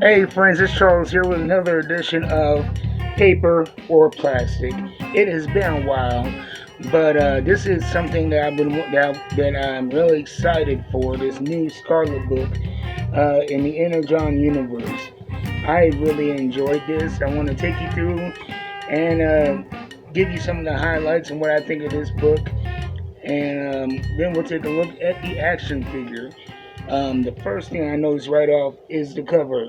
Hey friends, it's Charles here with another edition of Paper or Plastic. It has been a while, but this is something that that I'm really excited for. This new Scarlett book in the Inner John universe. I really enjoyed this. I want to take you through and give you some of the highlights and what I think of this book, and then we'll take a look at the action figure. The first thing I notice right off is the cover.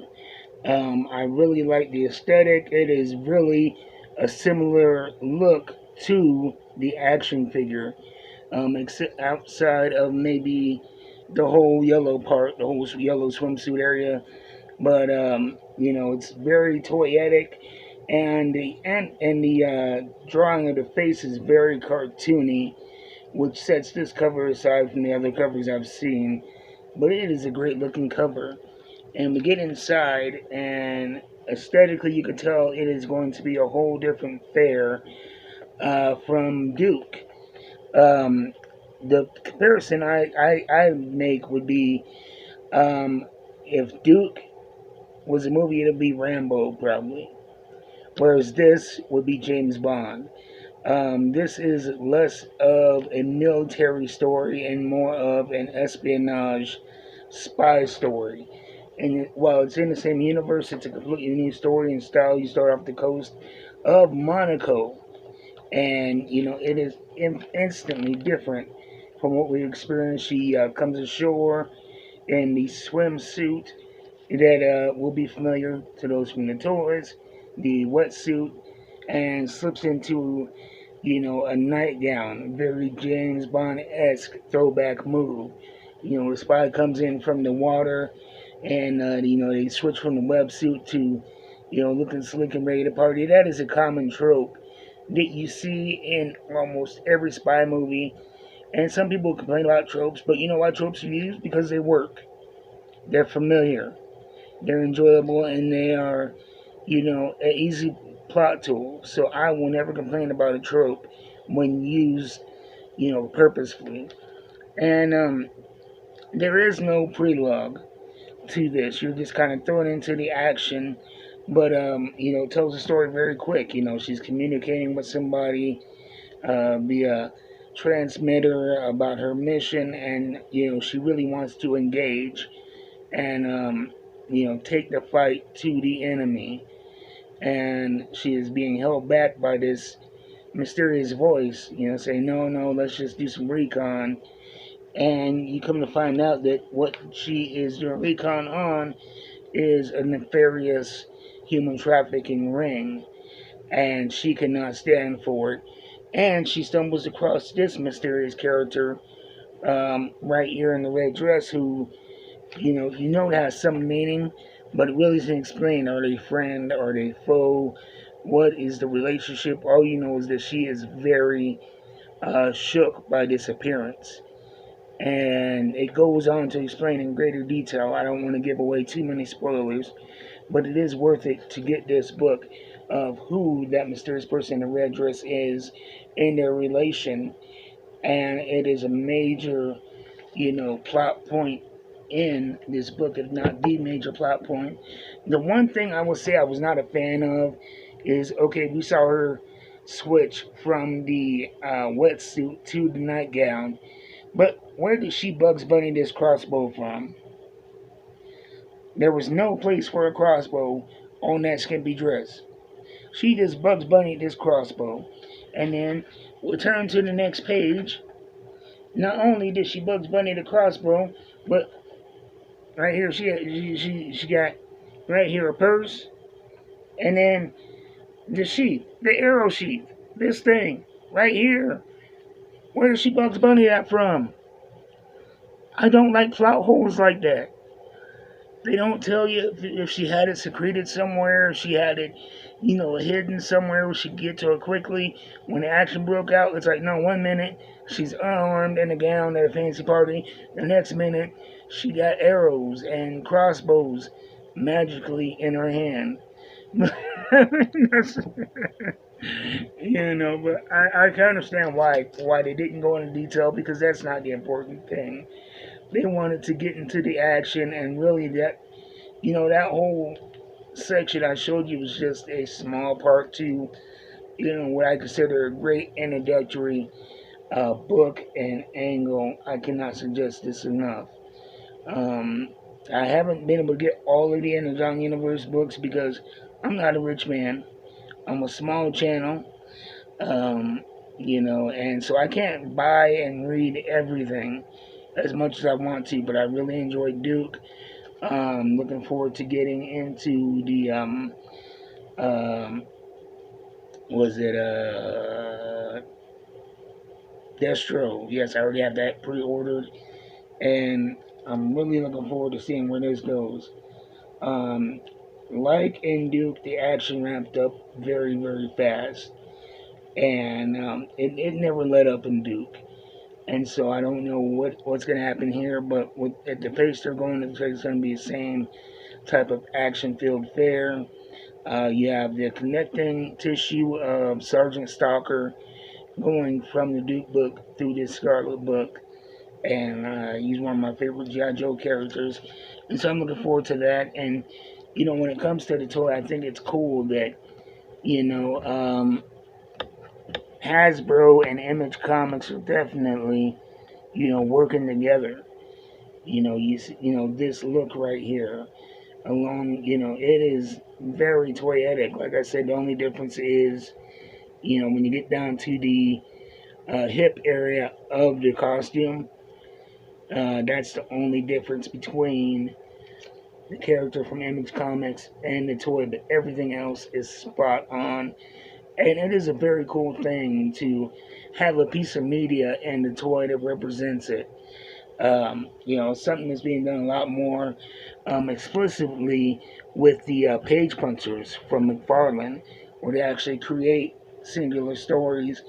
I really like the aesthetic. It is really a similar look to the action figure, except outside of maybe the whole yellow part, the whole yellow swimsuit area. But it's very toyetic, and the drawing of the face is very cartoony, which sets this cover aside from the other covers I've seen. But it is a great looking cover, and we get inside, and aesthetically you can tell it is going to be a whole different fare from Duke. um, the comparison I make would be, if Duke was a movie, it would be Rambo probably, whereas this would be James Bond. This is less of a military story and more of an espionage spy story. And while it's in the same universe, it's a completely new story and style. You start off the coast of Monaco, and it is instantly different from what we experienced. She comes ashore in the swimsuit that will be familiar to those from the tours, the wetsuit, and slips into a nightgown, very James Bond esque throwback move. The spy comes in from the water, and they switch from the wetsuit to looking slick and ready to party. That is a common trope that you see in almost every spy movie. And some people complain about tropes, but you know why tropes are used? Because they work. They're familiar. They're enjoyable, and they are an easy plot tool. So I will never complain about a trope when used, purposefully. And there is no prelogue to this. You're just kind of thrown into the action, but it tells the story very quick. She's communicating with somebody via transmitter about her mission, and she really wants to engage and take the fight to the enemy. And she is being held back by this mysterious voice, saying, no, no, let's just do some recon. And you come to find out that what she is doing recon on is a nefarious human trafficking ring, and she cannot stand for it. And she stumbles across this mysterious character right here in the red dress, who it has some meaning, but it really isn't explained. Are they friend? Are they foe? What is the relationship? All you know is that she is very shook by this appearance. And it goes on to explain in greater detail. I don't want to give away too many spoilers, but it is worth it to get this book of who that mysterious person in the red dress is in their relation. And it is a major, plot point in this book, if not the major plot point. The one thing I will say I was not a fan of is, okay, we saw her switch from the wetsuit to the nightgown, but where did she Bugs Bunny this crossbow from? There was no place for a crossbow on that skimpy dress. She just Bugs Bunny this crossbow. And then we turn to the next page. Not only did she Bugs Bunny the crossbow, but right here she got right here a purse, and then the sheath, the arrow sheath, this thing right here. Where did she Bugs Bunny that from? I don't like plot holes like that. They don't tell you if she had it secreted somewhere, if she had it, hidden somewhere where she could get to it quickly. When the action broke out, it's like, no, 1 minute she's unarmed in a gown at a fancy party. The next minute she got arrows and crossbows magically in her hand. But I can understand why they didn't go into detail, because that's not the important thing. They wanted to get into the action and really that that whole section I showed you was just a small part to, what I consider a great introductory book and angle. I cannot suggest this enough. Um, I haven't been able to get all of the Amazon Universe books because I'm not a rich man. I'm a small channel, um, and so I can't buy and read everything as much as I want to. But I really enjoy Duke. Looking forward to getting into the um, was it Destro? Yes, I already have that pre-ordered, and I'm really looking forward to seeing where this goes. Um, like in Duke, the action ramped up very, very fast, and it never let up in Duke. And so I don't know what's going to happen here, but at the pace they're going, it's going to be the same type of action-filled fare. You have the connecting tissue of Sergeant Stalker going from the Duke book through this Scarlett book, and he's one of my favorite G.I. Joe characters, and so I'm looking forward to that. And when it comes to the toy, I think it's cool that Hasbro and Image Comics are definitely working together. This look right here along, it is very toyetic. Like I said, the only difference is when you get down to the hip area of the costume. That's the only difference between the character from Image Comics and the toy, but everything else is spot on. And it is a very cool thing to have a piece of media and the toy that represents it. Something that's being done a lot more explicitly with the page punchers from McFarlane, where they actually create singular stories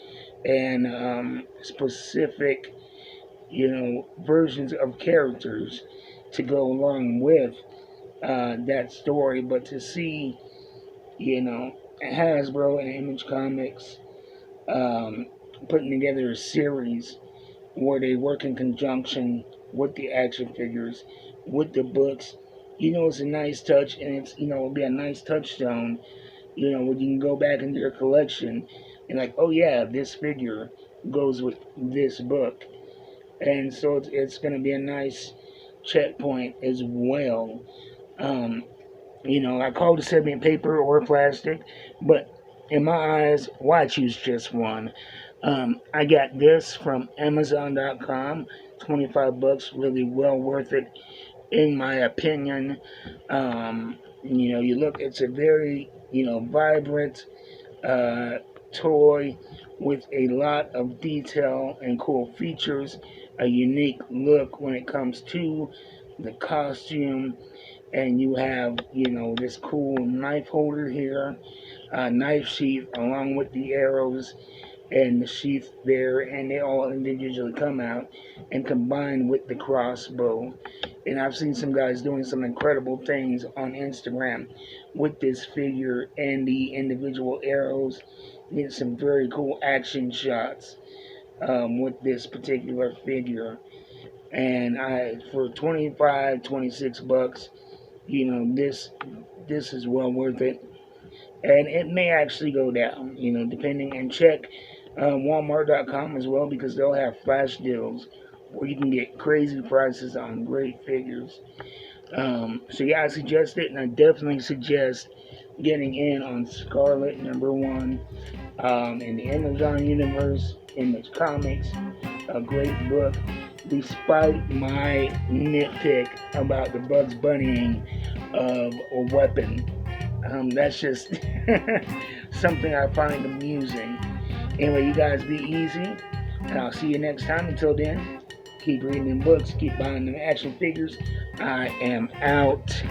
and specific, versions of characters to go along with that story. But to see, Hasbro and Image Comics um, putting together a series where they work in conjunction with the action figures, with the books, it's a nice touch, and it'll be a nice touchstone, when you can go back into your collection and like, oh yeah, this figure goes with this book. And so it's going to be a nice checkpoint as well. Um, I call the segment paper or plastic, but in my eyes, why choose just one? I got this from Amazon.com, 25 bucks, really well worth it, in my opinion. It's a very, vibrant toy with a lot of detail and cool features, a unique look when it comes to the costume, and you have, this cool knife holder here, knife sheath along with the arrows and the sheath there, and they all individually come out and combine with the crossbow. And I've seen some guys doing some incredible things on Instagram with this figure and the individual arrows. Get some very cool action shots with this particular figure. And for 25, 26 bucks, this is well worth it. And it may actually go down, depending. And check Walmart.com as well, because they'll have flash deals where you can get crazy prices on great figures. So yeah, I suggest it, and I definitely suggest getting in on Scarlett #1 in the Amazon universe, Image Comics. A great book, despite my nitpick about the Bugs Bunnying of a weapon. That's just something I find amusing. Anyway, you guys be easy, and I'll see you next time. Until then, keep reading them books, keep buying them action figures. I am out.